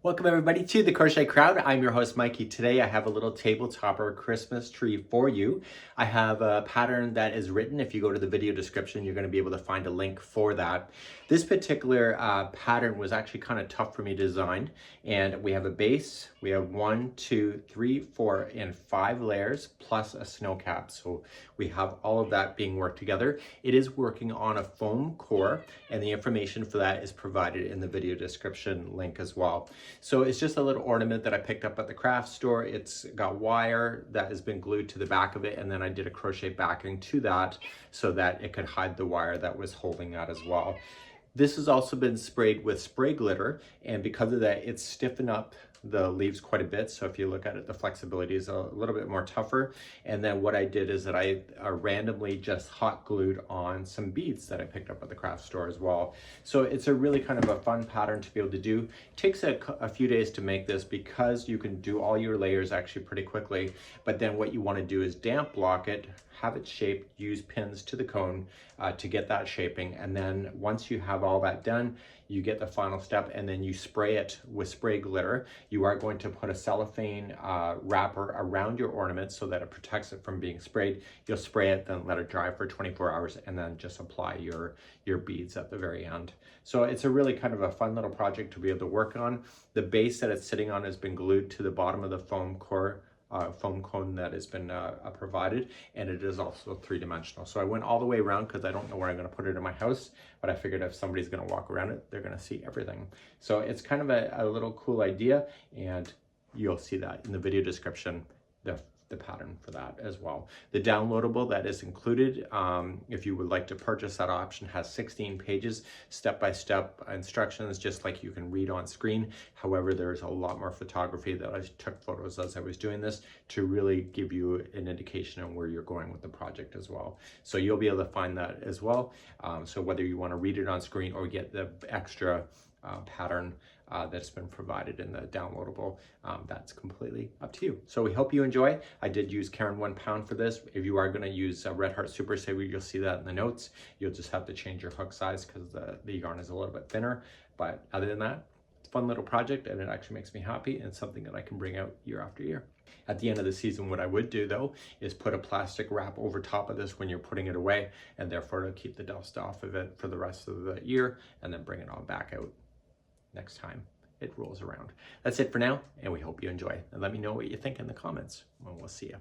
Welcome everybody to the Crochet Crowd. I'm your host Mikey. Today I have a little table topper Christmas tree for you. I have a pattern that is written. If you go to the video description, you're going to be able to find a link for that. This particular pattern was actually kind of tough for me to design. And we have a base. We have 1, 2, 3, 4, and 5 layers plus a snow cap. So we have all of that being worked together. It is working on a foam core, and the information for that is provided in the video description link as well. So it's just a little ornament that I picked up at the craft store. It's got wire that has been glued to the back of it, and then I did a crochet backing to that so that it could hide the wire that was holding that as well. This has also been sprayed with spray glitter, and because of that, it's stiffened up the leaves quite a bit. So if you look at it, the flexibility is a little bit more tougher. And then what I did is that I randomly just hot glued on some beads that I picked up at the craft store as well. So it's a really kind of a fun pattern to be able to do. It takes a few days to make this because you can do all your layers actually pretty quickly. But then what you want to do is damp block it, have it shaped, use pins to the cone to get that shaping. And then once you have all that done, you get the final step and then you spray it with spray glitter. You are going to put a cellophane wrapper around your ornament so that it protects it from being sprayed. You'll spray it, then let it dry for 24 hours and then just apply your beads at the very end. So it's a really kind of a fun little project to be able to work on. The base that it's sitting on has been glued to the bottom of the foam core. Foam cone that has been provided, and it is also three-dimensional. So I went all the way around because I don't know where I'm going to put it in my house, but I figured if somebody's going to walk around it, they're going to see everything. So it's kind of a little cool idea, and you'll see that in the video description, the pattern for that as well. The downloadable that is included, if you would like to purchase that option, has 16 pages, step-by-step instructions, just like you can read on screen. However, there's a lot more photography that I took photos as I was doing this to really give you an indication on where you're going with the project as well. So you'll be able to find that as well. So whether you want to read it on screen or get the extra pattern that's been provided in the downloadable, that's completely up to you. So we hope you enjoy. I did use Caron 1 pound for this. If you are going to use Red Heart Super Saver, you'll see that in the notes. You'll just have to change your hook size because the yarn is a little bit thinner. But other than that, it's a fun little project, and it actually makes me happy and something that I can bring out year after year. At the end of the season, what I would do though is put a plastic wrap over top of this when you're putting it away, and therefore it'll keep the dust off of it for the rest of the year, and then bring it on back out next time it rolls around. That's it for now, and we hope you enjoy. And let me know what you think in the comments, and we'll see you.